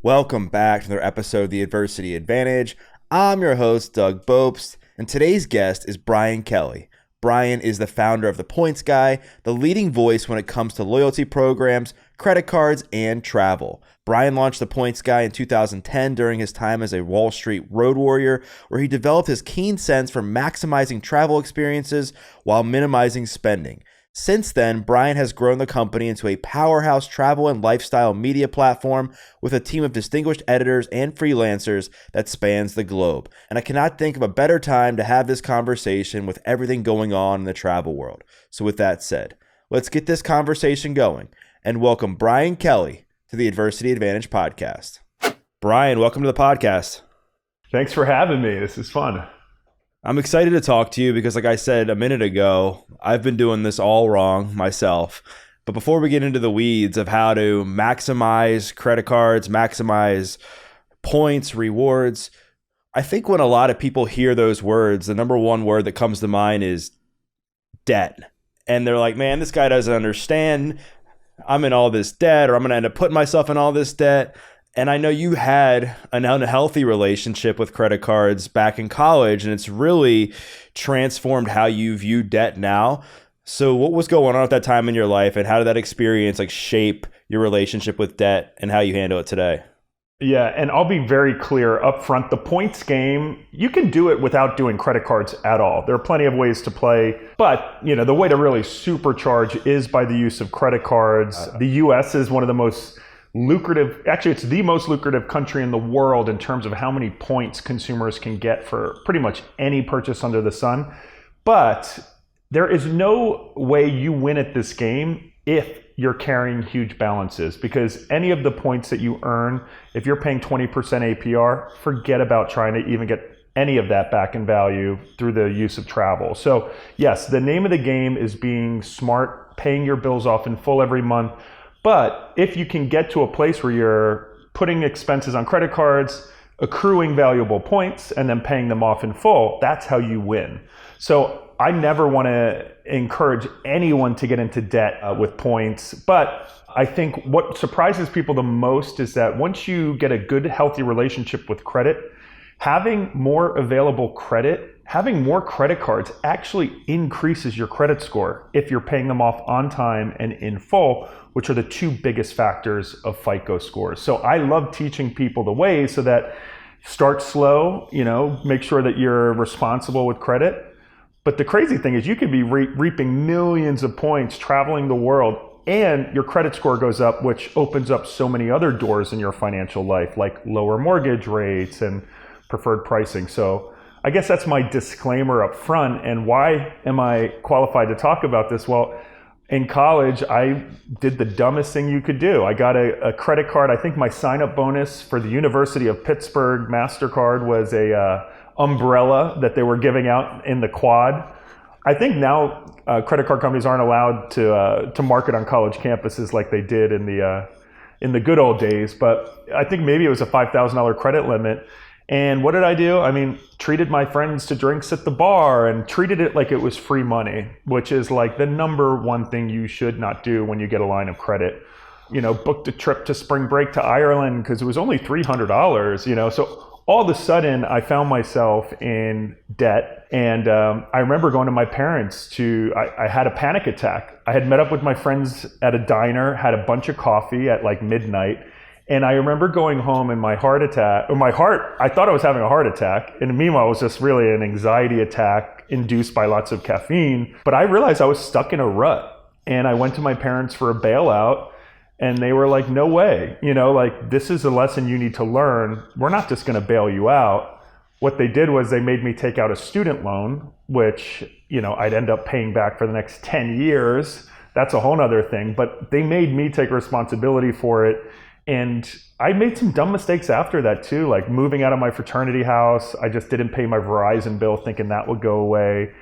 Welcome back to another episode of The Adversity Advantage. I'm your host, Doug Bopst, and today's guest is Brian Kelly. Brian is the founder of The Points Guy, the leading voice when it comes to loyalty programs, credit cards, and travel. Brian launched The Points Guy in 2010 during his time as a Wall Street road warrior, where he developed his keen sense for maximizing travel experiences while minimizing spending. Since then, Brian has grown the company into a powerhouse travel and lifestyle media platform with a team of distinguished editors and freelancers that spans the globe. And I cannot think of a better time to have this conversation with everything going on in the travel world. So with that said, let's get this conversation going and welcome Brian Kelly to the Adversity Advantage podcast. Brian, welcome to the podcast. Thanks for having me. This is fun. I'm excited to talk to you because, like I said a minute ago, I've been doing this all wrong myself. But before we get into the weeds of how to maximize credit cards, maximize points, rewards, I think when a lot of people hear those words, the number one word that comes to mind is debt. And they're like, man, this guy doesn't understand. I'm in all this debt, or I'm going to end up putting myself in all this debt. And I know you had an unhealthy relationship with credit cards back in college, and it's really transformed how you view debt now. So what was going on at that time in your life, and how did that experience shape your relationship with debt and how you handle it today? Yeah, and I'll be very clear up front. The points game, you can do it without doing credit cards at all. There are plenty of ways to play, but the way to really supercharge is by the use of credit cards. The US is one of the most lucrative, actually it's the most lucrative country in the world in terms of how many points consumers can get for pretty much any purchase under the sun. But there is no way you win at this game if you're carrying huge balances, because any of the points that you earn, if you're paying 20% APR, forget about trying to even get any of that back in value through the use of travel. So yes, the name of the game is being smart, paying your bills off in full every month. But if you can get to a place where you're putting expenses on credit cards, accruing valuable points, and then paying them off in full, that's how you win. So I never want to encourage anyone to get into debt with points. But I think what surprises people the most is that once you get a good, healthy relationship with credit, having more available credit, having more credit cards actually increases your credit score if you're paying them off on time and in full, which are the two biggest factors of FICO scores. So I love teaching people the way so that start slow, make sure that you're responsible with credit. But the crazy thing is you could be reaping millions of points traveling the world and your credit score goes up, which opens up so many other doors in your financial life, like lower mortgage rates and preferred pricing. So I guess that's my disclaimer up front. And why am I qualified to talk about this? Well, in college, I did the dumbest thing you could do. I got a credit card. I think my sign-up bonus for the University of Pittsburgh MasterCard was a umbrella that they were giving out in the quad. I think now credit card companies aren't allowed to market on college campuses like they did in the good old days. But I think maybe it was a $5,000 credit limit. And what did I do? Treated my friends to drinks at the bar and treated it like it was free money, which is like the number one thing you should not do when you get a line of credit. Booked a trip to spring break to Ireland because it was only $300, So all of a sudden I found myself in debt. And I remember going to my parents I had a panic attack. I had met up with my friends at a diner, had a bunch of coffee at midnight. And I remember going home and I thought I was having a heart attack. And meanwhile, it was just really an anxiety attack induced by lots of caffeine. But I realized I was stuck in a rut. And I went to my parents for a bailout and they were like, no way, this is a lesson you need to learn. We're not just going to bail you out. What they did was they made me take out a student loan, which, I'd end up paying back for the next 10 years. That's a whole nother thing. But they made me take responsibility for it. And I made some dumb mistakes after that too, like moving out of my fraternity house. I just didn't pay my Verizon bill thinking that would go away.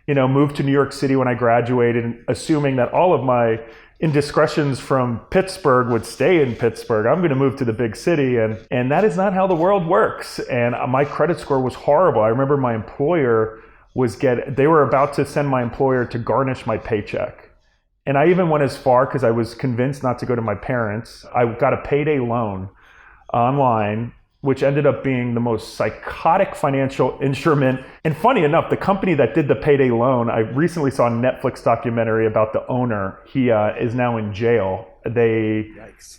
Moved to New York City when I graduated, assuming that all of my indiscretions from Pittsburgh would stay in Pittsburgh. I'm going to move to the big city. And that is not how the world works. And my credit score was horrible. I remember my employer they were about to send my employer to garnish my paycheck. And I even went as far, because I was convinced not to go to my parents. I got a payday loan online, which ended up being the most psychotic financial instrument. And funny enough, the company that did the payday loan, I recently saw a Netflix documentary about the owner. He is now in jail. They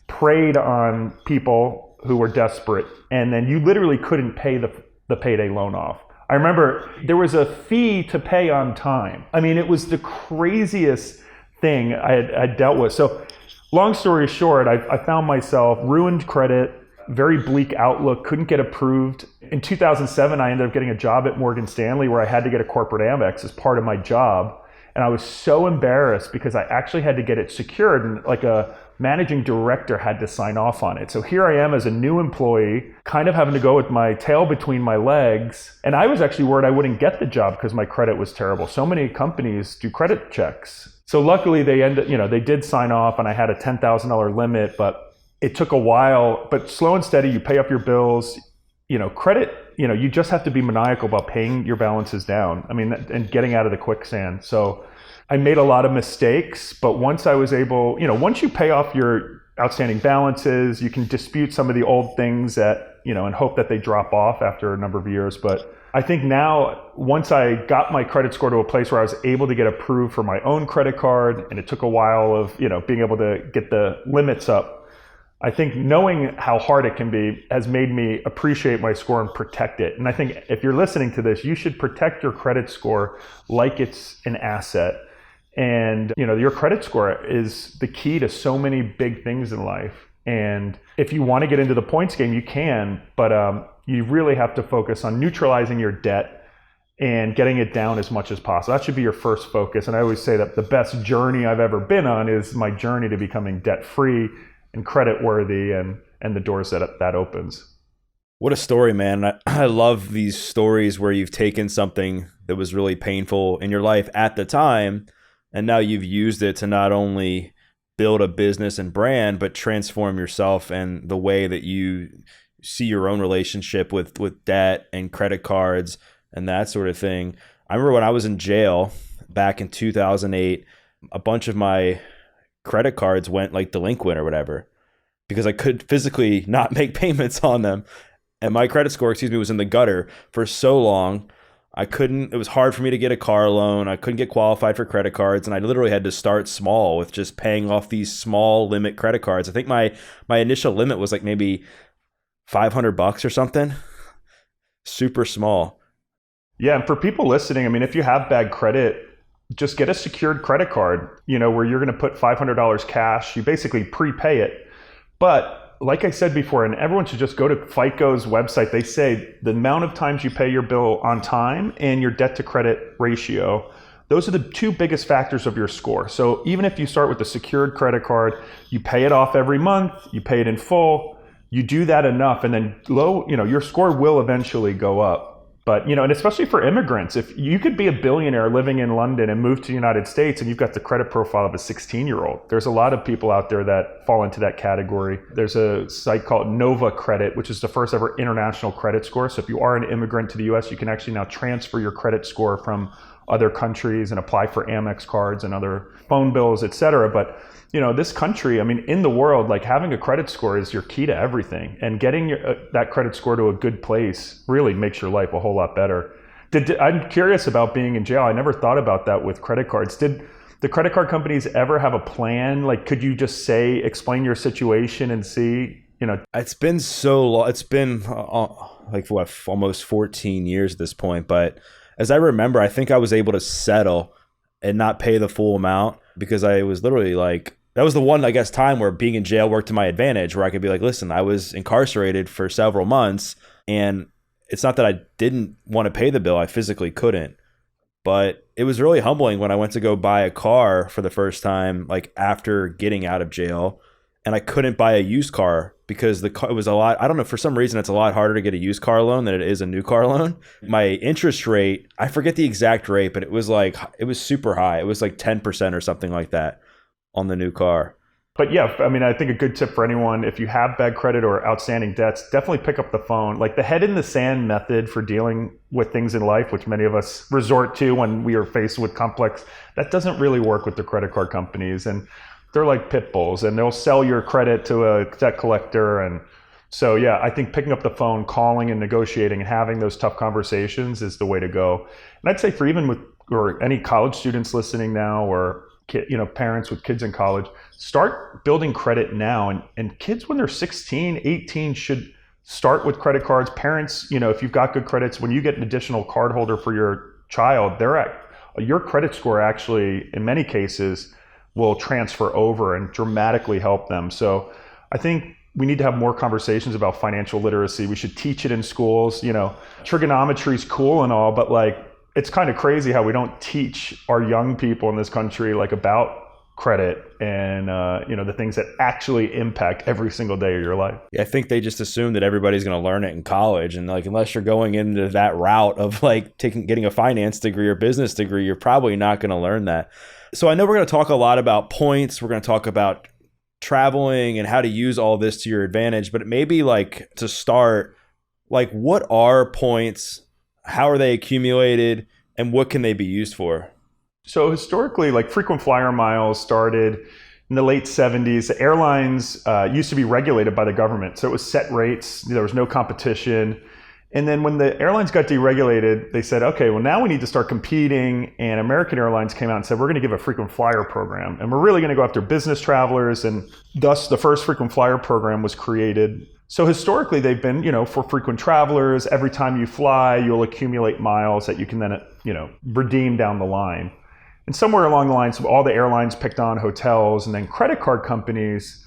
preyed on people who were desperate, and then you literally couldn't pay the payday loan off. I remember there was a fee to pay on time. I mean, it was the craziest thing I dealt with. So long story short, I found myself ruined credit, very bleak outlook, couldn't get approved. In 2007, I ended up getting a job at Morgan Stanley where I had to get a corporate Amex as part of my job. And I was so embarrassed because I actually had to get it secured, and like a managing director had to sign off on it. So here I am as a new employee, kind of having to go with my tail between my legs. And I was actually worried I wouldn't get the job because my credit was terrible. So many companies do credit checks. So luckily they did sign off, and I had a $10,000 limit, but it took a while. But slow and steady, you pay up your bills, credit, you just have to be maniacal about paying your balances down. I mean, and getting out of the quicksand. So I made a lot of mistakes, but once I was able, once you pay off your outstanding balances, you can dispute some of the old things that, and hope that they drop off after a number of years. But I think now, once I got my credit score to a place where I was able to get approved for my own credit card, and it took a while of, being able to get the limits up, I think knowing how hard it can be has made me appreciate my score and protect it. And I think if you're listening to this, you should protect your credit score like it's an asset. And your credit score is the key to so many big things in life. And if you want to get into the points game, you can, but you really have to focus on neutralizing your debt and getting it down as much as possible. That should be your first focus. And I always say that the best journey I've ever been on is my journey to becoming debt-free and credit worthy, and the doors that opens. What a story, man. I love these stories where you've taken something that was really painful in your life at the time, and now you've used it to not only build a business and brand, but transform yourself and the way that you see your own relationship with debt and credit cards and that sort of thing. I remember when I was in jail back in 2008, a bunch of my credit cards went like delinquent or whatever because I could physically not make payments on them. And my credit score, was in the gutter for so long. It was hard for me to get a car loan. I couldn't get qualified for credit cards. And I literally had to start small with just paying off these small limit credit cards. I think my initial limit was like maybe $500 or something. Super small. Yeah. And for people listening, I mean, if you have bad credit, just get a secured credit card, where you're going to put $500 cash. You basically prepay it. But like I said before, and everyone should just go to FICO's website. They say the amount of times you pay your bill on time and your debt to credit ratio, those are the two biggest factors of your score. So even if you start with a secured credit card, you pay it off every month, you pay it in full, you do that enough, and then your score will eventually go up. But, and especially for immigrants, if you could be a billionaire living in London and move to the United States and you've got the credit profile of a 16-year-old, there's a lot of people out there that fall into that category. There's a site called Nova Credit, which is the first ever international credit score. So if you are an immigrant to the US, you can actually now transfer your credit score from other countries and apply for Amex cards and other phone bills, et cetera. But this country, I mean, in the world, like having a credit score is your key to everything, and getting that credit score to a good place really makes your life a whole lot better. I'm curious about being in jail. I never thought about that with credit cards. Did the credit card companies ever have a plan? Like, could you just explain your situation and see, It's been so long. It's been almost 14 years at this point. But as I remember, I think I was able to settle and not pay the full amount because I was literally like, that was the one, I guess, time where being in jail worked to my advantage, where I could be like, listen, I was incarcerated for several months, and it's not that I didn't want to pay the bill. I physically couldn't. But it was really humbling when I went to go buy a car for the first time, like after getting out of jail, and I couldn't buy a used car because it was a lot. I don't know, for some reason, it's a lot harder to get a used car loan than it is a new car loan. My interest rate, I forget the exact rate, but it was super high. It was like 10% or something like that on the new car. But yeah, I mean, I think a good tip for anyone, if you have bad credit or outstanding debts, definitely pick up the phone. Like the head in the sand method for dealing with things in life, which many of us resort to when we are faced with complex, that doesn't really work with the credit card companies. And they're like pit bulls, and they'll sell your credit to a debt collector, and So yeah, I think picking up the phone, calling and negotiating and having those tough conversations is the way to go. And I'd say for even with or any college students listening now, or parents with kids in college, start building credit now. And kids when they're 16, 18 should start with credit cards. Parents, if you've got good credits, when you get an additional card holder for your child, your credit score actually, in many cases, will transfer over and dramatically help them. So I think we need to have more conversations about financial literacy. We should teach it in schools. Trigonometry is cool and all, but it's kind of crazy how we don't teach our young people in this country about credit and the things that actually impact every single day of your life. I think they just assume that everybody's going to learn it in college, and unless you're going into that route of getting a finance degree or business degree, you're probably not going to learn that. So I know we're going to talk a lot about points. We're going to talk about traveling and how to use all this to your advantage, but maybe to start, what are points? How are they accumulated, and what can they be used for? So historically, frequent flyer miles started in the late 70s. The airlines used to be regulated by the government. So it was set rates. There was no competition. And then when the airlines got deregulated, they said, okay, well, now we need to start competing. And American Airlines came out and said, we're going to give a frequent flyer program. And we're really going to go after business travelers. And thus the first frequent flyer program was created. So historically, they've been, for frequent travelers. Every time you fly, you'll accumulate miles that you can then, redeem down the line. And somewhere along the lines, all the airlines picked on hotels, and then credit card companies.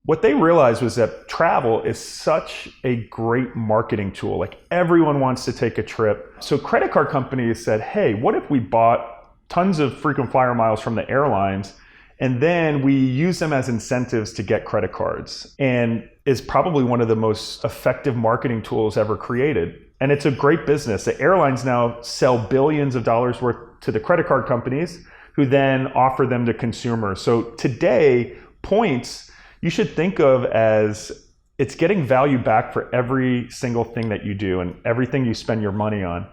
What they realized was that travel is such a great marketing tool. Everyone wants to take a trip. So credit card companies said, hey, what if we bought tons of frequent flyer miles from the airlines, and then we use them as incentives to get credit cards? And is probably one of the most effective marketing tools ever created. And it's a great business. The airlines now sell billions of dollars worth to the credit card companies, who then offer them to consumers. So today, points, you should think of as it's getting value back for every single thing that you do and everything you spend your money on.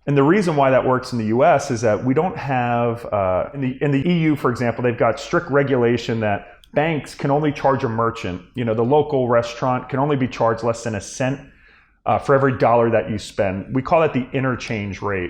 And the reason why that works in the US is that we don't have, in the EU, for example, they've got strict regulation that banks can only charge a merchant. The local restaurant can only be charged less than a cent for every dollar that you spend. We call that the interchange rate.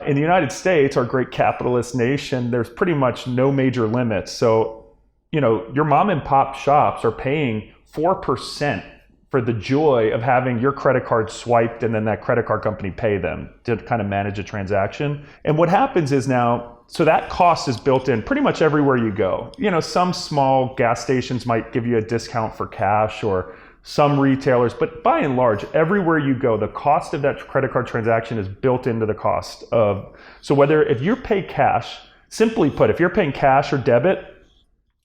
In the United States, our great capitalist nation, there's pretty much no major limits. So, your mom and pop shops are paying 4% for the joy of having your credit card swiped and then that credit card company pay them to kind of manage a transaction. And what happens is now, so that cost is built in pretty much everywhere you go. Some small gas stations might give you a discount for cash, or some retailers, but by and large, everywhere you go, the cost of that credit card transaction is built into the cost of. So if you pay cash, simply put, if you're paying cash or debit,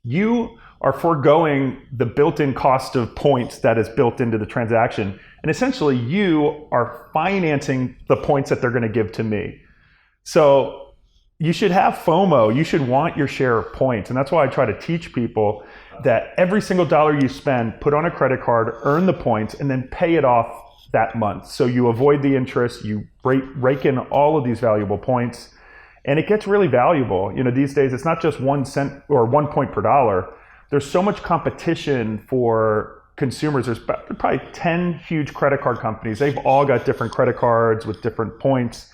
you are foregoing the built-in cost of points that is built into the transaction. And essentially you are financing the points that they're going to give to me. So you should have FOMO. You should want your share of points. And that's why I try to teach people that every single dollar you spend, put on a credit card, earn the points, and then pay it off that month. So you avoid the interest, you rake in all of these valuable points, and it gets really valuable. These days, it's not just 1 cent or 1 point per dollar. There's so much competition for consumers. There's probably 10 huge credit card companies. They've all got different credit cards with different points.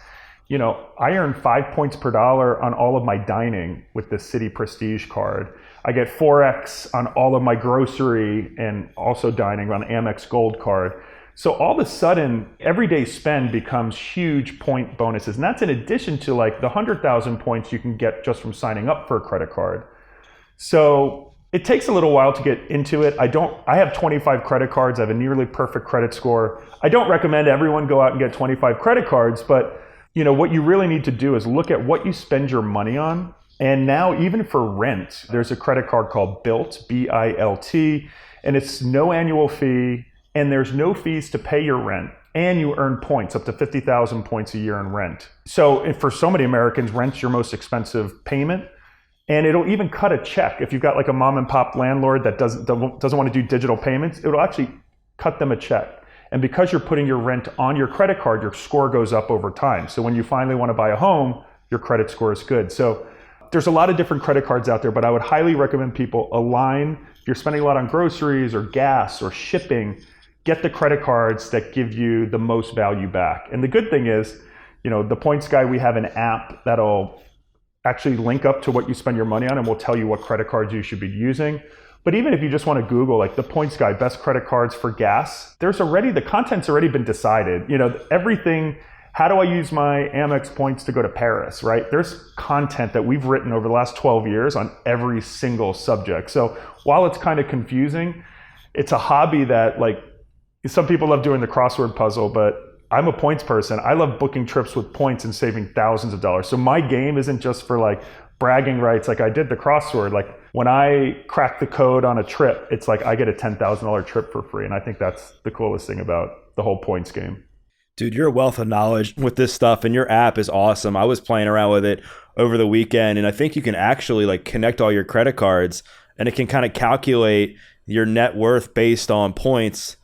I earn 5 points per dollar on all of my dining with the Citi Prestige card. I get 4x on all of my grocery and also dining on Amex Gold card. So all of a sudden, everyday spend becomes huge point bonuses. And that's in addition to the 100,000 points you can get just from signing up for a credit card. So it takes a little while to get into it. I have 25 credit cards. I have a nearly perfect credit score. I don't recommend everyone go out and get 25 credit cards, but what you really need to do is look at what you spend your money on. And now even for rent, there's a credit card called Bilt, B-I-L-T, and it's no annual fee, and there's no fees to pay your rent. And you earn points, up to 50,000 points a year in rent. So for so many Americans, rent's your most expensive payment. And it'll even cut a check. If you've got a mom and pop landlord that doesn't want to do digital payments, it'll actually cut them a check. And because you're putting your rent on your credit card, your score goes up over time. So when you finally want to buy a home, your credit score is good. So there's a lot of different credit cards out there, but I would highly recommend people align. If you're spending a lot on groceries or gas or shipping, get the credit cards that give you the most value back. And the good thing is, the Points Guy, we have an app that'll actually link up to what you spend your money on, and we'll tell you what credit cards you should be using. But even if you just want to Google like the Points Guy, best credit cards for gas, the content's already been decided. Everything, how do I use my Amex points to go to Paris, right? There's content that we've written over the last 12 years on every single subject. So while it's kind of confusing, it's a hobby that some people love doing the crossword puzzle, but I'm a points person. I love booking trips with points and saving thousands of dollars. So my game isn't just for bragging rights. I did the crossword. When I crack the code on a trip, it's I get a $10,000 trip for free. And I think that's the coolest thing about the whole points game. Dude, you're a wealth of knowledge with this stuff, and your app is awesome. I was playing around with it over the weekend, and I think you can actually connect all your credit cards, and it can kind of calculate your net worth based on points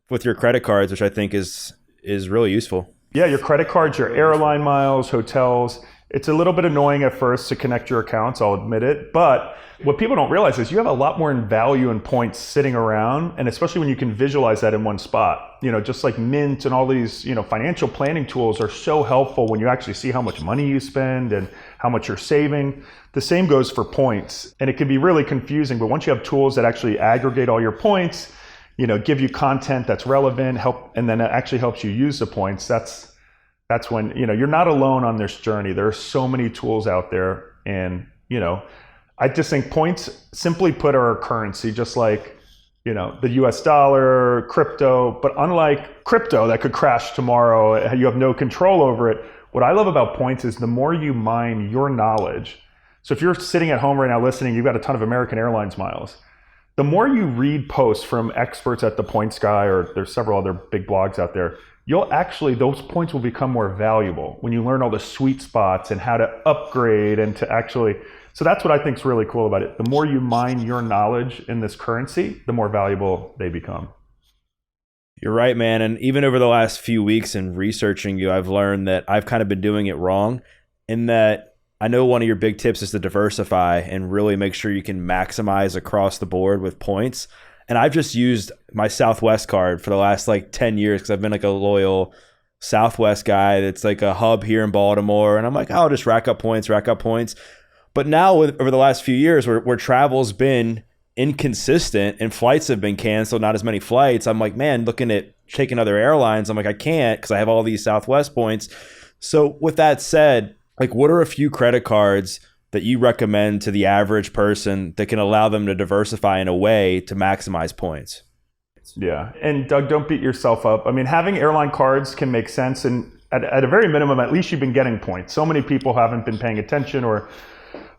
with your credit cards, which I think is really useful. Yeah, your credit cards, your airline miles, hotels. It's a little bit annoying at first to connect your accounts, I'll admit it. But what people don't realize is you have a lot more in value and points sitting around, and especially when you can visualize that in one spot. Just like Mint and all these, financial planning tools are so helpful when you actually see how much money you spend and how much you're saving. The same goes for points. And it can be really confusing, but once you have tools that actually aggregate all your points, give you content that's relevant, and then it actually helps you use the points, that's when, you're not alone on this journey. There are so many tools out there. And, I just think points, simply put, are a currency, just like, the US dollar, crypto. But unlike crypto that could crash tomorrow, you have no control over it. What I love about points is the more you mine your knowledge. So if you're sitting at home right now listening, you've got a ton of American Airlines miles. The more you read posts from experts at the Points Guy, or there's several other big blogs out there, those points will become more valuable when you learn all the sweet spots and how to upgrade and to actually, so that's what I think is really cool about it. The more you mine your knowledge in this currency, the more valuable they become. You're right, man. And even over the last few weeks in researching you, I've learned that I've kind of been doing it wrong, in that I know one of your big tips is to diversify and really make sure you can maximize across the board with points. And I've just used my Southwest card for the last 10 years because I've been a loyal Southwest guy that's a hub here in Baltimore. And I'm I'll just rack up points. But now over the last few years where travel's been inconsistent and flights have been canceled, not as many flights, I'm man, looking at taking other airlines, I'm I can't because I have all these Southwest points. So with that said, what are a few credit cards that you recommend to the average person that can allow them to diversify in a way to maximize points? Yeah. And Doug, don't beat yourself up. Having airline cards can make sense. And at a very minimum, at least you've been getting points. So many people haven't been paying attention,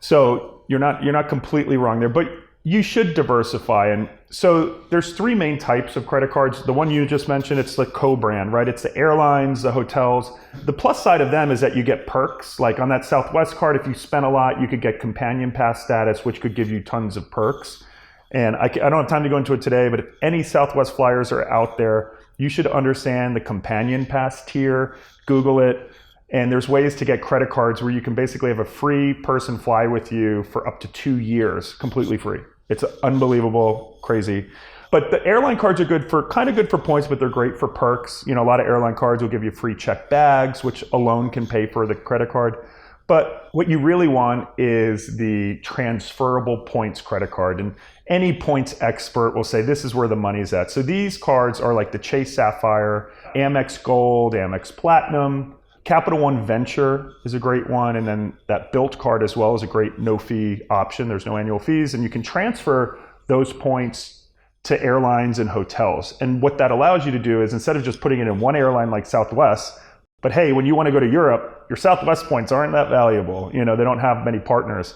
so you're not completely wrong there, but you should diversify. And so there's three main types of credit cards. The one you just mentioned, it's the co-brand, right? It's the airlines, the hotels. The plus side of them is that you get perks. Like on that Southwest card, if you spend a lot, you could get companion pass status, which could give you tons of perks. And I don't have time to go into it today, but if any Southwest flyers are out there, you should understand the companion pass tier. Google it. And there's ways to get credit cards where you can basically have a free person fly with you for up to 2 years, completely free. It's unbelievable, crazy. But the airline cards are good for points, but they're great for perks. A lot of airline cards will give you free checked bags, which alone can pay for the credit card. But what you really want is the transferable points credit card. And any points expert will say this is where the money's at. So these cards are like the Chase Sapphire, Amex Gold, Amex Platinum. Capital One Venture is a great one, and then that Built card as well is a great no-fee option. There's no annual fees, and you can transfer those points to airlines and hotels. And what that allows you to do is, instead of just putting it in one airline like Southwest, but hey, when you want to go to Europe, your Southwest points aren't that valuable. They don't have many partners.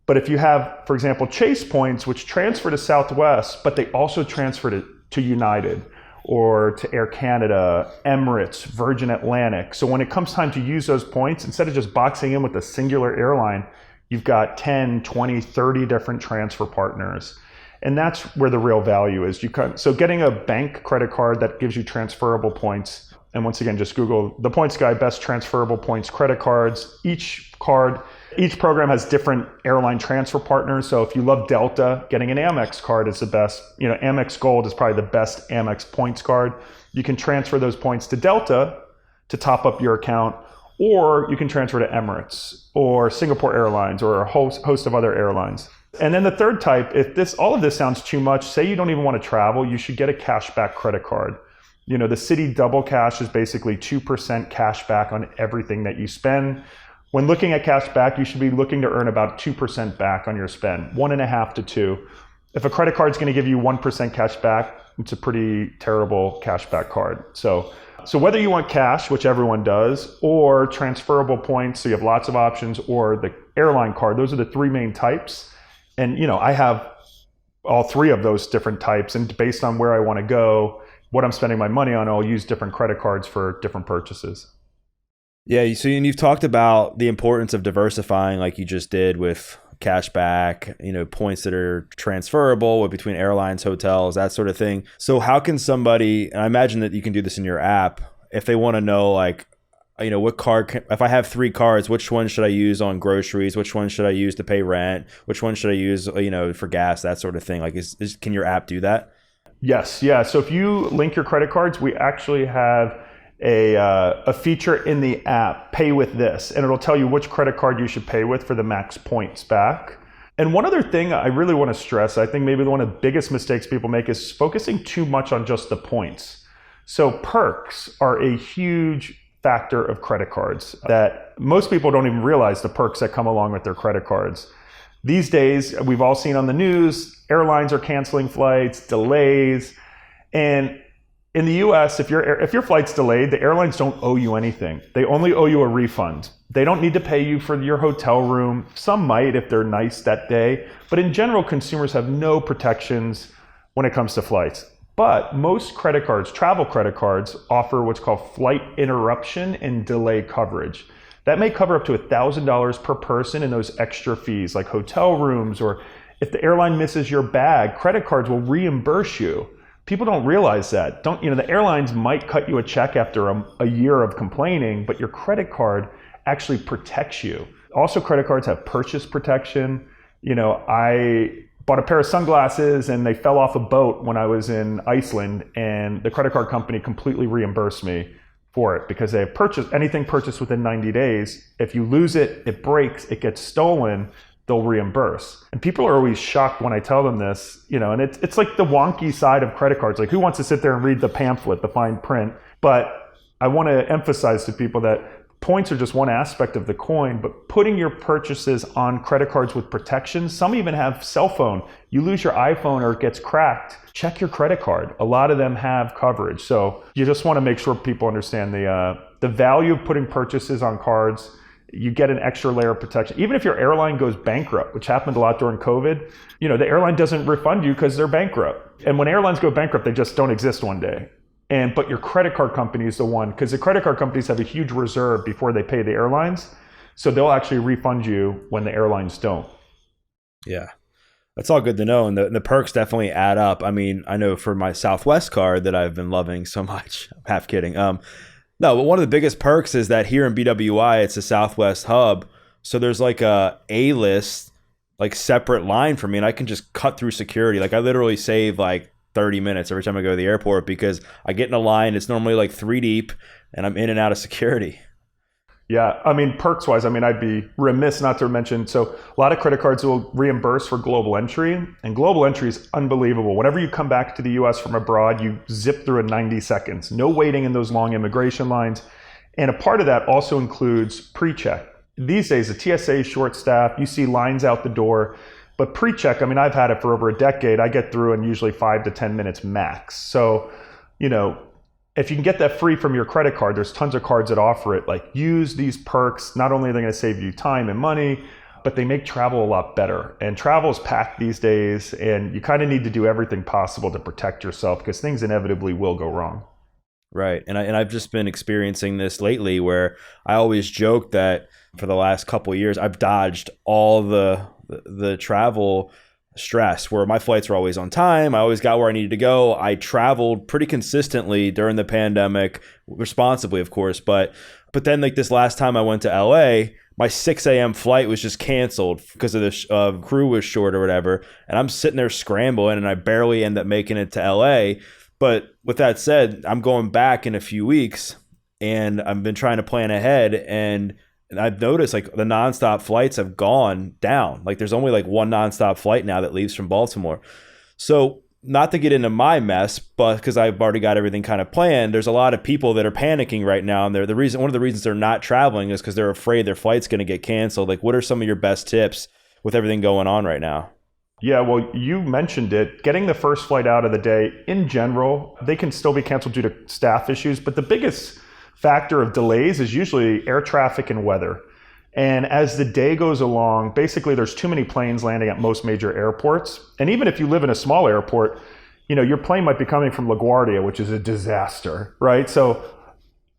But if you have, for example, Chase points, which transfer to Southwest, but they also transfer to United, or to Air Canada, Emirates, Virgin Atlantic. So when it comes time to use those points, instead of just boxing in with a singular airline, you've got 10, 20, 30 different transfer partners. And that's where the real value is. So getting a bank credit card that gives you transferable points, and once again, just Google the Points Guy, best transferable points credit cards. Each card Each program has different airline transfer partners. So if you love Delta, getting an Amex card is the best. Amex Gold is probably the best Amex points card. You can transfer those points to Delta to top up your account, or you can transfer to Emirates or Singapore Airlines or a host of other airlines. And then the third type, if all of this sounds too much, say you don't even want to travel, you should get a cashback credit card. The Citi Double Cash is basically 2% cash back on everything that you spend. When looking at cash back, you should be looking to earn about 2% back on your spend, 1.5 to 2. If a credit card is going to give you 1% cash back, it's a pretty terrible cash back card. So whether you want cash, which everyone does, or transferable points, so you have lots of options, or the airline card, those are the three main types. And I have all three of those different types, and based on where I want to go, what I'm spending my money on, I'll use different credit cards for different purchases. Yeah, so you've talked about the importance of diversifying like you just did with cashback, points that are transferable between airlines, hotels, that sort of thing. So how can somebody, and I imagine that you can do this in your app, if they want to know what card, if I have 3 cards, which one should I use on groceries? Which one should I use to pay rent? Which one should I use, for gas, that sort of thing? Can your app do that? Yes. Yeah. So if you link your credit cards, we actually have a feature in the app, pay with this, and it'll tell you which credit card you should pay with for the max points back. And one other thing I really want to stress, I think maybe one of the biggest mistakes people make is focusing too much on just the points. So perks are a huge factor of credit cards that most people don't even realize the perks that come along with their credit cards. These days, we've all seen on the news, airlines are canceling flights, delays, and in the US, if your flight's delayed, the airlines don't owe you anything. They only owe you a refund. They don't need to pay you for your hotel room. Some might if they're nice that day, but in general, consumers have no protections when it comes to flights. But most credit cards, travel credit cards, offer what's called flight interruption and delay coverage. That may cover up to $1,000 per person in those extra fees like hotel rooms, or if the airline misses your bag, credit cards will reimburse you. People don't realize that. The airlines might cut you a check after a year of complaining, but your credit card actually protects you. Also, credit cards have purchase protection. I bought a pair of sunglasses and they fell off a boat when I was in Iceland, and the credit card company completely reimbursed me for it because they have anything purchased within 90 days. If you lose it, it breaks, it gets stolen, they'll reimburse. And people are always shocked when I tell them this, and it's like the wonky side of credit cards. Like, who wants to sit there and read the pamphlet, the fine print? But I want to emphasize to people that points are just one aspect of the coin, but putting your purchases on credit cards with protection, some even have cell phone. You lose your iPhone or it gets cracked, check your credit card. A lot of them have coverage. So you just want to make sure people understand the value of putting purchases on cards. You get an extra layer of protection. Even if your airline goes bankrupt, which happened a lot during COVID, the airline doesn't refund you because they're bankrupt. And when airlines go bankrupt, they just don't exist one day. But your credit card company is the one, because the credit card companies have a huge reserve before they pay the airlines. So they'll actually refund you when the airlines don't. Yeah, that's all good to know. And the perks definitely add up. I mean, I know for my Southwest card that I've been loving so much, I'm half kidding. No, but one of the biggest perks is that here in BWI, it's a Southwest hub. So there's like a A-list, like separate line for me, and I can just cut through security. Like I literally save like 30 minutes every time I go to the airport because I get in a line. It's normally like 3 deep and I'm in and out of security. Yeah. I mean, perks wise, I'd be remiss not to mention. So a lot of credit cards will reimburse for global entry, and global entry is unbelievable. Whenever you come back to the US from abroad, you zip through in 90 seconds, no waiting in those long immigration lines. And a part of that also includes pre-check. These days, the TSA is short staffed. You see lines out the door. But pre-check, I've had it for over a decade. I get through in usually 5 to 10 minutes max. So, if you can get that free from your credit card, there's tons of cards that offer it. Like, use these perks. Not only are they going to save you time and money, but they make travel a lot better. And travel is packed these days, and you kind of need to do everything possible to protect yourself because things inevitably will go wrong. Right. And I've just been experiencing this lately where I always joke that for the last couple of years, I've dodged all the travel stress, where my flights were always on time. I always got where I needed to go. I traveled pretty consistently during the pandemic, responsibly, of course. But then like this last time I went to LA, my 6 a.m. flight was just canceled because of the crew was short or whatever. And I'm sitting there scrambling and I barely end up making it to LA. But with that said, I'm going back in a few weeks and I've been trying to plan ahead, and I've noticed like the nonstop flights have gone down. Like there's only like one nonstop flight now that leaves from Baltimore. So not to get into my mess, but because I've already got everything kind of planned, there's a lot of people that are panicking right now. And one of the reasons they're not traveling is because they're afraid their flight's going to get canceled. Like what are some of your best tips with everything going on right now? Yeah, well, you mentioned it. Getting the first flight out of the day, in general, they can still be canceled due to staff issues. But the biggest factor of delays is usually air traffic and weather. And as the day goes along, basically there's too many planes landing at most major airports. And even if you live in a small airport, your plane might be coming from LaGuardia, which is a disaster, right? So,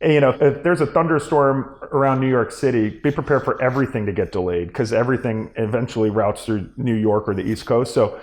if there's a thunderstorm around New York City, be prepared for everything to get delayed because everything eventually routes through New York or the East Coast. So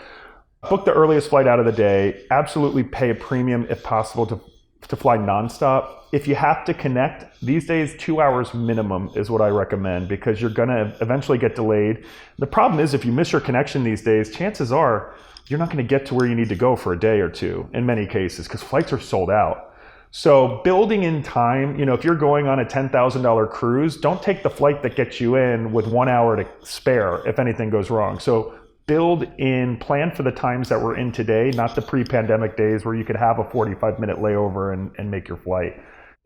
book the earliest flight out of the day. Absolutely pay a premium if possible to fly nonstop. If you have to connect, these days 2 hours minimum is what I recommend because you're going to eventually get delayed. The problem is if you miss your connection these days, chances are you're not going to get to where you need to go for a day or two in many cases because flights are sold out. So building in time, if you're going on a $10,000 cruise, don't take the flight that gets you in with 1 hour to spare if anything goes wrong. So plan for the times that we're in today, not the pre-pandemic days where you could have a 45-minute layover and make your flight.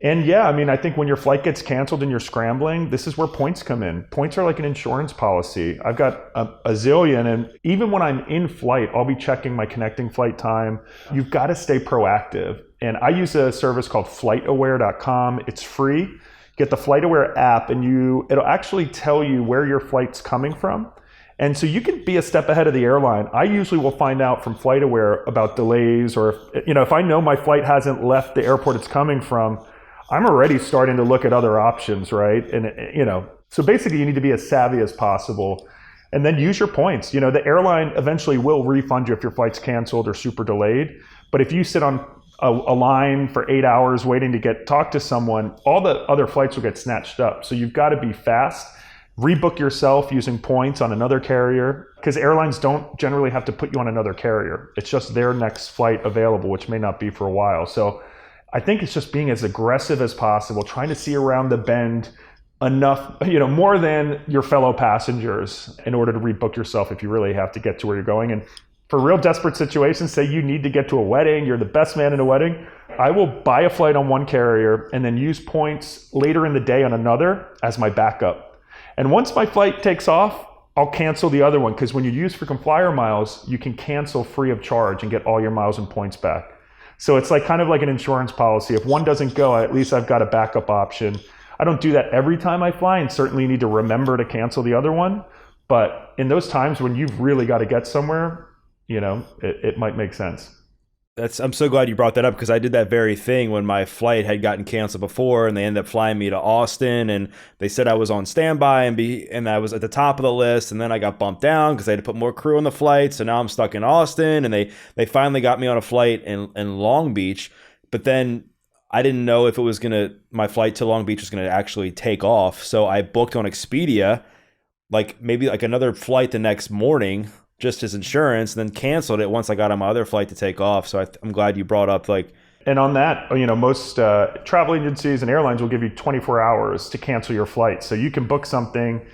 And yeah, I think when your flight gets canceled and you're scrambling, this is where points come in. Points are like an insurance policy. I've got a zillion, and even when I'm in flight, I'll be checking my connecting flight time. You've got to stay proactive. And I use a service called flightaware.com. It's free. Get the FlightAware app and it'll actually tell you where your flight's coming from. And so you can be a step ahead of the airline. I usually will find out from FlightAware about delays, or if I know my flight hasn't left the airport it's coming from, I'm already starting to look at other options, right? And so basically you need to be as savvy as possible and then use your points. The airline eventually will refund you if your flight's canceled or super delayed. But if you sit on a line for 8 hours waiting to talk to someone, all the other flights will get snatched up. So you've got to be fast. Rebook yourself using points on another carrier because airlines don't generally have to put you on another carrier. It's just their next flight available, which may not be for a while. So I think it's just being as aggressive as possible, trying to see around the bend enough, more than your fellow passengers in order to rebook yourself if you really have to get to where you're going. And for real desperate situations, say you need to get to a wedding, you're the best man in a wedding, I will buy a flight on one carrier and then use points later in the day on another as my backup. And once my flight takes off, I'll cancel the other one because when you use frequent flyer miles, you can cancel free of charge and get all your miles and points back. So it's kind of like an insurance policy. If one doesn't go, at least I've got a backup option. I don't do that every time I fly, and certainly need to remember to cancel the other one. But in those times when you've really got to get somewhere, it might make sense. I'm so glad you brought that up because I did that very thing when my flight had gotten canceled before, and they ended up flying me to Austin, and they said I was on standby and I was at the top of the list, and then I got bumped down because they had to put more crew on the flight. So now I'm stuck in Austin, and they finally got me on a flight in Long Beach, but then I didn't know if my flight to Long Beach was going to actually take off. So I booked on Expedia, maybe another flight the next morning, just as insurance, and then canceled it once I got on my other flight to take off. So I'm glad you brought up And on that, most travel agencies and airlines will give you 24 hours to cancel your flight. So you can book something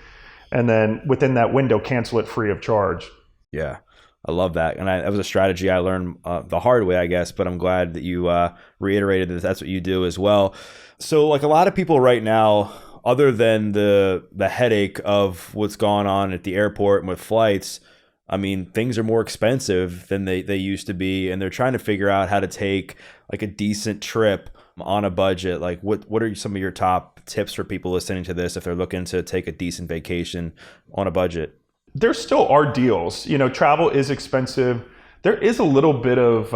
and then within that window, cancel it free of charge. Yeah, I love that. And that was a strategy I learned the hard way, I guess, but I'm glad that you reiterated that that's what you do as well. So a lot of people right now, other than the headache of what's gone on at the airport and with flights, things are more expensive than they used to be, and they're trying to figure out how to take a decent trip on a budget. What are some of your top tips for people listening to this if they're looking to take a decent vacation on a budget? There still are deals. Travel is expensive. There is a little bit of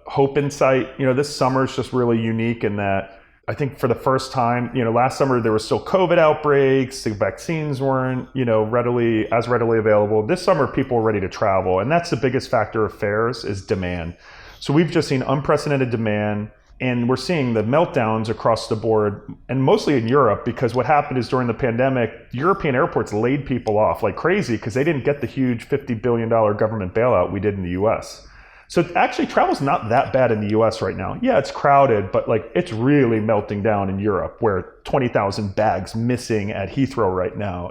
hope in sight. This summer is just really unique in that I think for the first time, last summer there was still COVID outbreaks, the vaccines weren't, readily available. This summer people are ready to travel, and that's the biggest factor of fares is demand. So we've just seen unprecedented demand, and we're seeing the meltdowns across the board, and mostly in Europe, because what happened is during the pandemic, European airports laid people off like crazy because they didn't get the huge $50 billion government bailout we did in the US. So actually travel's not that bad in the US right now. Yeah, it's crowded, but it's really melting down in Europe where 20,000 bags missing at Heathrow right now.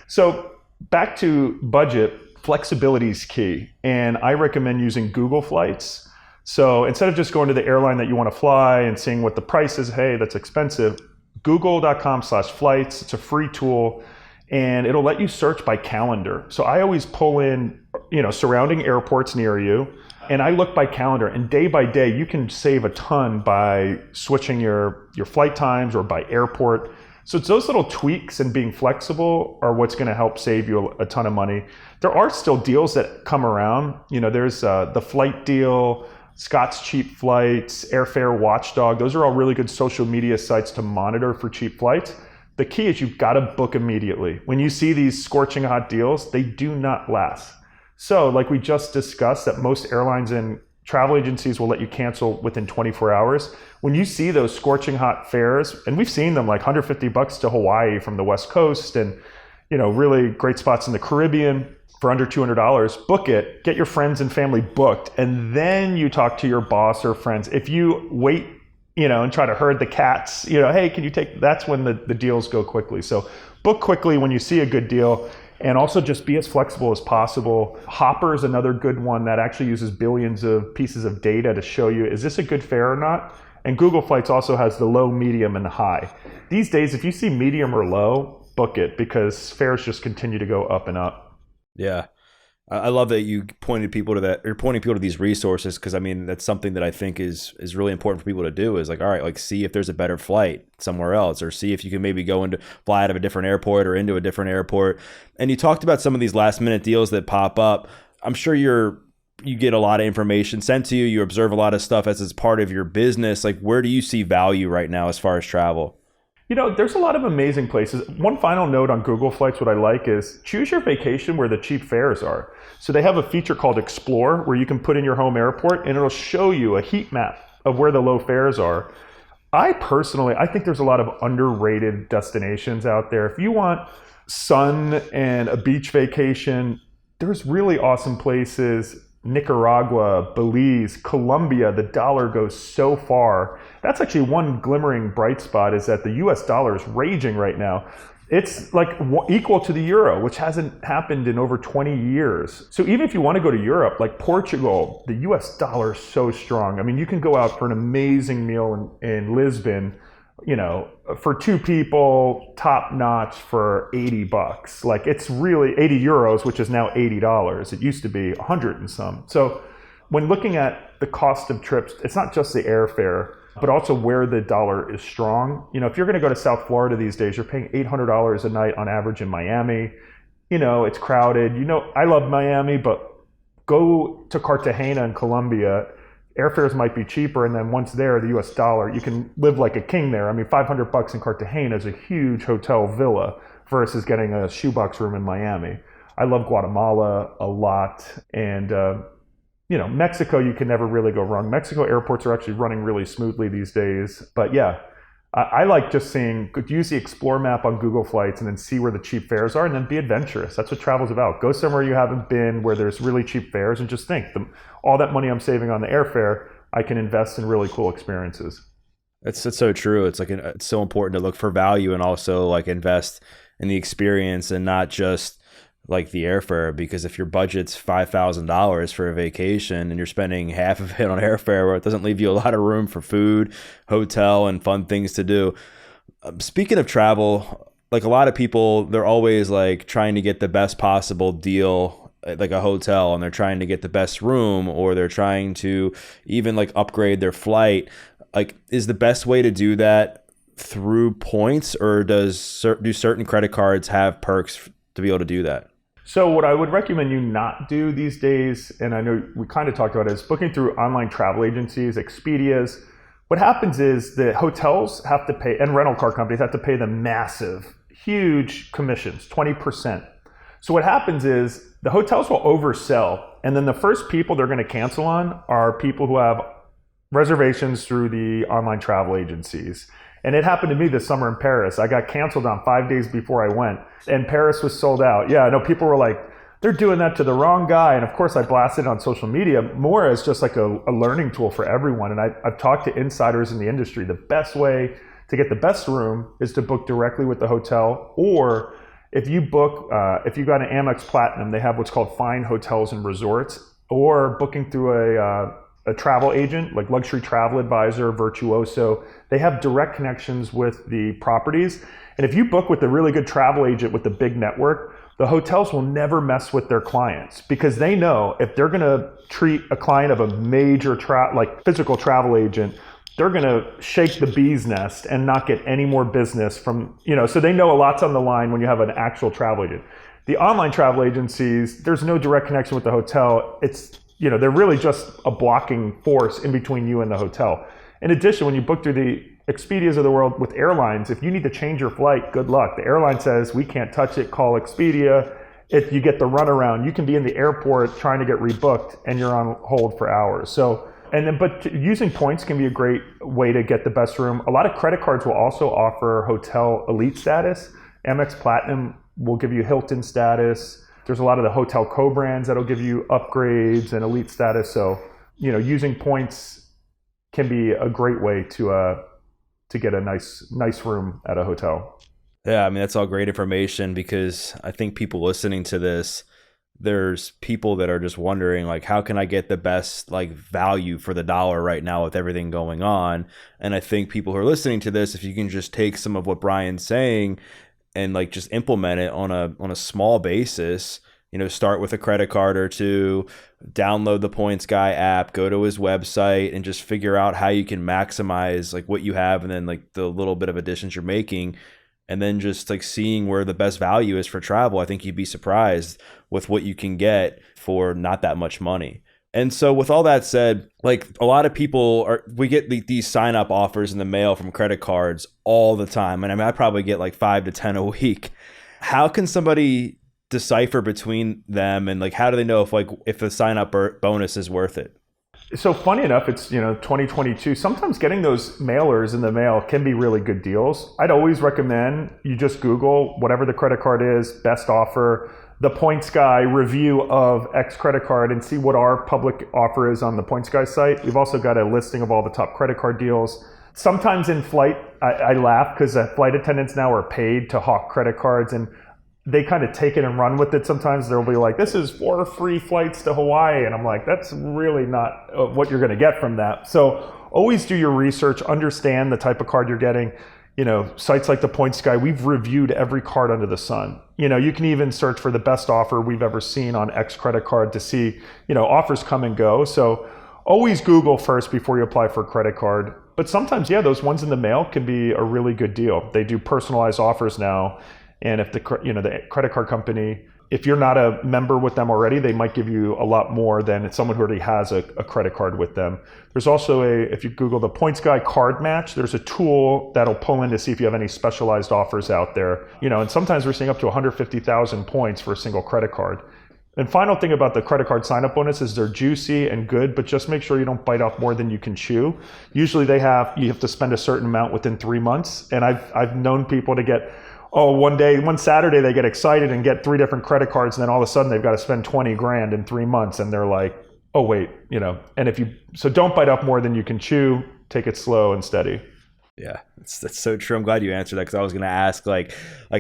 So back to budget, flexibility is key. And I recommend using Google Flights. So instead of just going to the airline that you want to fly and seeing what the price is, hey, that's expensive, google.com/flights. It's a free tool and it'll let you search by calendar. So I always pull in, surrounding airports near you, and I look by calendar, and day by day, you can save a ton by switching your flight times or by airport. So it's those little tweaks and being flexible are what's going to help save you a ton of money. There are still deals that come around. There's the flight deal, Scott's Cheap Flights, Airfare Watchdog. Those are all really good social media sites to monitor for cheap flights. The key is you've got to book immediately. When you see these scorching hot deals, they do not last. So like we just discussed that most airlines and travel agencies will let you cancel within 24 hours. When you see those scorching hot fares, and we've seen them like $150 to Hawaii from the West Coast and, really great spots in the Caribbean for under $200, book it, get your friends and family booked, and then you talk to your boss or friends. If you wait, and try to herd the cats, hey, can you that's when the deals go quickly. So book quickly when you see a good deal. And also just be as flexible as possible. Hopper is another good one that actually uses billions of pieces of data to show you, is this a good fare or not? And Google Flights also has the low, medium, and the high. These days, if you see medium or low, book it because fares just continue to go up and up. Yeah. I love that you pointed people to that. You're pointing people to these resources because that's something that I think is really important for people to do. Is all right, see if there's a better flight somewhere else, or see if you can maybe fly out of a different airport or into a different airport. And you talked about some of these last minute deals that pop up. I'm sure you get a lot of information sent to you. You observe a lot of stuff as it's part of your business. Where do you see value right now as far as travel? There's a lot of amazing places. One final note on Google Flights, what I like is choose your vacation where the cheap fares are. So they have a feature called Explore where you can put in your home airport and it'll show you a heat map of where the low fares are. I think there's a lot of underrated destinations out there. If you want sun and a beach vacation, there's really awesome places. Nicaragua, Belize, Colombia, the dollar goes so far. That's actually one glimmering bright spot is that the US dollar is raging right now. It's equal to the euro, which hasn't happened in over 20 years. So even if you want to go to Europe, like Portugal, the US dollar is so strong. You can go out for an amazing meal in Lisbon, for two people, top notch for $80. It's really 80 euros, which is now $80. It used to be 100 and some. So when looking at the cost of trips, it's not just the airfare, but also where the dollar is strong. If you're going to go to South Florida these days, you're paying $800 a night on average in Miami. It's crowded. I love Miami, but go to Cartagena in Colombia. Airfares might be cheaper, and then once there, the US dollar, you can live like a king there. $500 in Cartagena is a huge hotel villa versus getting a shoebox room in Miami. I love Guatemala a lot, and Mexico, you can never really go wrong. Mexico airports are actually running really smoothly these days. But yeah, I like just use the Explore map on Google Flights and then see where the cheap fares are and then be adventurous. That's what travel's about. Go somewhere you haven't been where there's really cheap fares and just think, all that money I'm saving on the airfare, I can invest in really cool experiences. It's so true. It's it's so important to look for value and also invest in the experience and not just the airfare, because if your budget's $5,000 for a vacation and you're spending half of it on airfare, where it doesn't leave you a lot of room for food, hotel, and fun things to do. Speaking of travel, a lot of people, they're always trying to get the best possible deal at a hotel, and they're trying to get the best room, or they're trying to even upgrade their flight. Is the best way to do that through points, or do certain credit cards have perks to be able to do that? So what I would recommend you not do these days, and I know we kind of talked about it, is booking through online travel agencies, Expedias, What happens is the hotels have to pay, and rental car companies have to pay them massive, huge commissions, 20%. So what happens is the hotels will oversell, and then the first people they're going to cancel on are people who have reservations through the online travel agencies. And it happened to me this summer in Paris. I got canceled on 5 days before I went, and Paris was sold out. Yeah, I know people were like, they're doing that to the wrong guy. And of course, I blasted it on social media more as just like a learning tool for everyone. And I've talked to insiders in the industry. The best way to get the best room is to book directly with the hotel, or if you book, if you got an Amex Platinum, they have what's called Fine Hotels and Resorts, or booking through a travel agent like Luxury Travel Advisor, Virtuoso. They have direct connections with the properties. And if you book with a really good travel agent with a big network, the hotels will never mess with their clients, because they know if they're going to treat a client of a major like physical travel agent, they're going to shake the bee's nest and not get any more business from, so they know a lot's on the line when you have an actual travel agent. The online travel agencies, there's no direct connection with the hotel. It's, they're really just a blocking force in between you and the hotel. In addition, when you book through the Expedias of the world with airlines, if you need to change your flight, good luck. The airline says, we can't touch it, call Expedia. If you get the runaround, you can be in the airport trying to get rebooked and you're on hold for hours. But using points can be a great way to get the best room. A lot of credit cards will also offer hotel elite status. Amex Platinum will give you Hilton status. There's a lot of the hotel co-brands that'll give you upgrades and elite status. So, using points can be a great way to get a nice room at a hotel. Yeah, I mean, that's all great information, because I think people listening to this, there's people that are just wondering, like, how can I get the best like value for the dollar right now with everything going on? And I think people who are listening to this, if you can just take some of what Brian's saying and like just implement it on a small basis, start with a credit card or two, download the Points Guy app, go to his website, and just figure out how you can maximize like what you have, and then like the little bit of additions you're making, and then just like seeing where the best value is for travel. I think you'd be surprised with what you can get for not that much money. And so with all that said, like a lot of people we get these sign up offers in the mail from credit cards all the time. And I mean, I probably get like 5 to 10 a week. How can somebody decipher between them, and like how do they know if the sign up bonus is worth it? So funny enough, it's 2022. Sometimes getting those mailers in the mail can be really good deals. I'd always recommend you just Google whatever the credit card is, best offer, the Points Guy review of X credit card, and see what our public offer is on the Points Guy site. We've also got a listing of all the top credit card deals. Sometimes in flight, I laugh because flight attendants now are paid to hawk credit cards, and they kind of take it and run with it. Sometimes they'll be like, this is 4 free flights to Hawaii. And I'm like, that's really not what you're going to get from that. So always do your research, understand the type of card you're getting. Sites like the Points Guy, we've reviewed every card under the sun. You can even search for the best offer we've ever seen on X credit card to see, offers come and go. So always Google first before you apply for a credit card. But sometimes, those ones in the mail can be a really good deal. They do personalized offers now. And if the credit card company, if you're not a member with them already, they might give you a lot more than someone who already has a credit card with them. There's also if you Google the Points Guy card match, there's a tool that'll pull in to see if you have any specialized offers out there. And sometimes we're seeing up to 150,000 points for a single credit card. And final thing about the credit card sign-up bonus is they're juicy and good, but just make sure you don't bite off more than you can chew. Usually you have to spend a certain amount within 3 months. And I've known people to get, one Saturday they get excited and get 3 different credit cards, and then all of a sudden they've got to spend 20 grand in 3 months, and they're like, oh wait, and so don't bite off more than you can chew, take it slow and steady. Yeah, that's so true. I'm glad you answered that, because I was going to ask like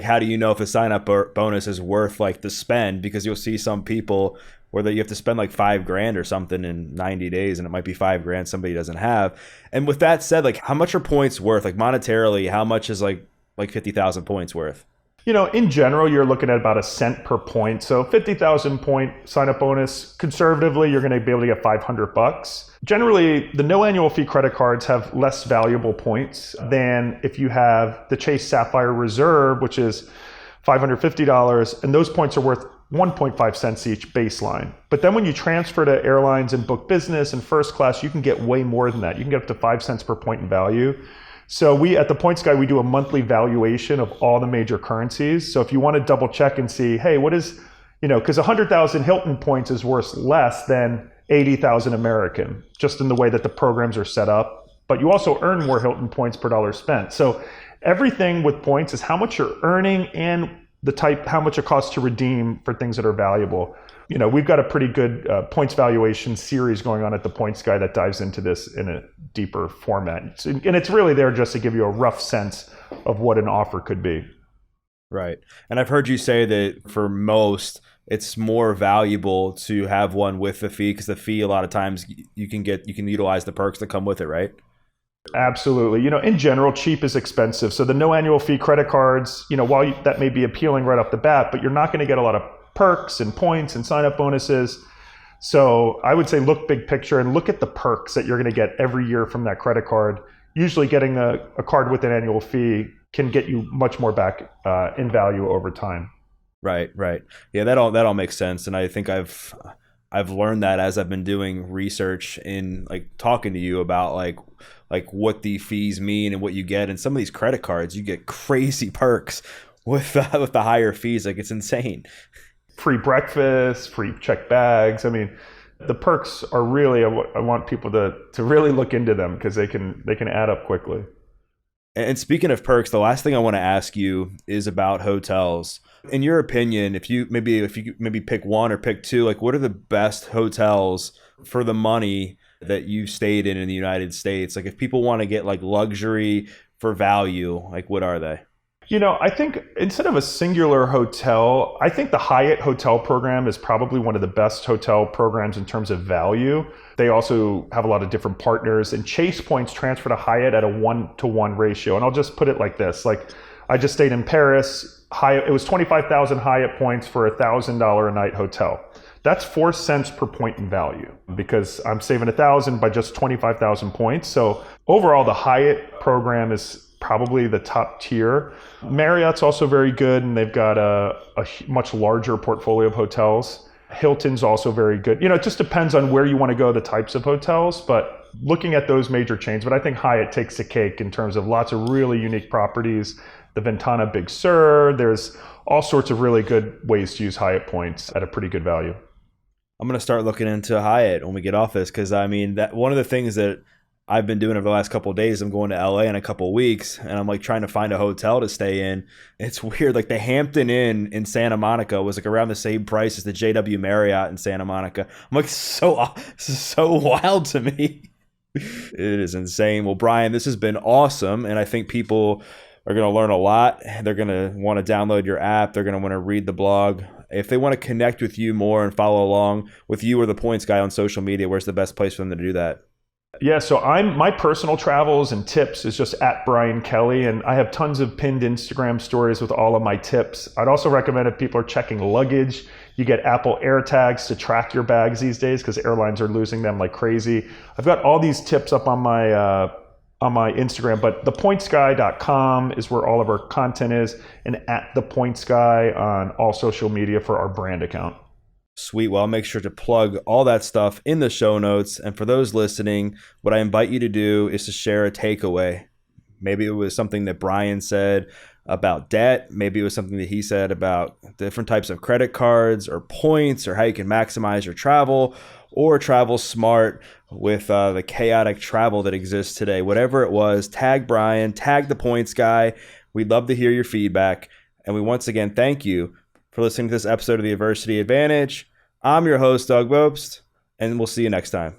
how do you know if a sign up bonus is worth like the spend, because you'll see some people where you have to spend like 5 grand or something in 90 days, and it might be 5 grand somebody doesn't have. And with that said, like how much are points worth? Like monetarily, how much is like 50,000 points worth? In general, you're looking at about a cent per point. So 50,000 point sign up bonus, conservatively, you're going to be able to get $500. Generally, the no annual fee credit cards have less valuable points than if you have the Chase Sapphire Reserve, which is $550. And those points are worth 1.5 cents each baseline. But then when you transfer to airlines and book business and first class, you can get way more than that. You can get up to 5 cents per point in value. So we at the Points Guy, we do a monthly valuation of all the major currencies. So if you want to double check and see, hey, what is, because 100,000 Hilton points is worth less than 80,000 American, just in the way that the programs are set up. But you also earn more Hilton points per dollar spent. So everything with points is how much you're earning and how much it costs to redeem for things that are valuable. We've got a pretty good points valuation series going on at the Points Guy that dives into this in a deeper format. And it's really there just to give you a rough sense of what an offer could be. Right. And I've heard you say that for most, it's more valuable to have one with the fee, because the fee, a lot of times you can utilize the perks that come with it, right? Absolutely. In general, cheap is expensive. So the no annual fee credit cards, while that may be appealing right off the bat, but you're not going to get a lot of perks and points and sign up bonuses. So I would say look big picture and look at the perks that you're going to get every year from that credit card. Usually getting a card with an annual fee can get you much more back in value over time. Right. Yeah, that all makes sense. And I think I've learned that as I've been doing research in talking to you about like what the fees mean and what you get. And some of these credit cards, you get crazy perks with the higher fees. It's insane. Free breakfast, free checked bags. I mean, the perks are really, I want people to really look into them because they can add up quickly. And speaking of perks, the last thing I want to ask you is about hotels. In your opinion, if you pick one or pick two, what are the best hotels for the money that you stayed in the United States? If people want to get luxury for value, what are they? I think instead of a singular hotel, I think the Hyatt hotel program is probably one of the best hotel programs in terms of value. They also have a lot of different partners, and Chase points transfer to Hyatt at a 1-to-1 ratio. And I'll just put it like this. I just stayed in Paris. Hyatt, it was 25,000 Hyatt points for a $1,000 a night hotel. That's 4 cents per point in value because I'm saving 1,000 by just 25,000 points. So overall, the Hyatt program is probably the top tier. Marriott's also very good, and they've got a much larger portfolio of hotels. Hilton's also very good. It just depends on where you want to go, the types of hotels, but looking at those major chains. But I think Hyatt takes the cake in terms of lots of really unique properties. The Ventana Big Sur, there's all sorts of really good ways to use Hyatt points at a pretty good value. I'm going to start looking into Hyatt when we get off this, because that one of the things that I've been doing over the last couple of days, I'm going to LA in a couple of weeks, and I'm trying to find a hotel to stay in. It's weird. The Hampton Inn in Santa Monica was around the same price as the JW Marriott in Santa Monica. I'm so wild to me. It is insane. Well, Brian, this has been awesome, and I think people are going to learn a lot. They're going to want to download your app. They're going to want to read the blog. If they want to connect with you more and follow along with you or the Points Guy on social media, where's the best place for them to do that? Yeah, so my personal travels and tips is just at Brian Kelly, and I have tons of pinned Instagram stories with all of my tips. I'd also recommend if people are checking luggage, you get Apple AirTags to track your bags these days because airlines are losing them like crazy. I've got all these tips up on my Instagram, but thepointsguy.com is where all of our content is, and at thepointsguy on all social media for our brand account. Sweet. Well, I'll make sure to plug all that stuff in the show notes. And for those listening, what I invite you to do is to share a takeaway. Maybe it was something that Brian said about debt. Maybe it was something that he said about different types of credit cards or points, or how you can maximize your travel or travel smart with the chaotic travel that exists today. Whatever it was, tag Brian, tag the Points Guy. We'd love to hear your feedback. And we once again thank you for listening to this episode of The Adversity Advantage. I'm your host, Doug Bopst, and we'll see you next time.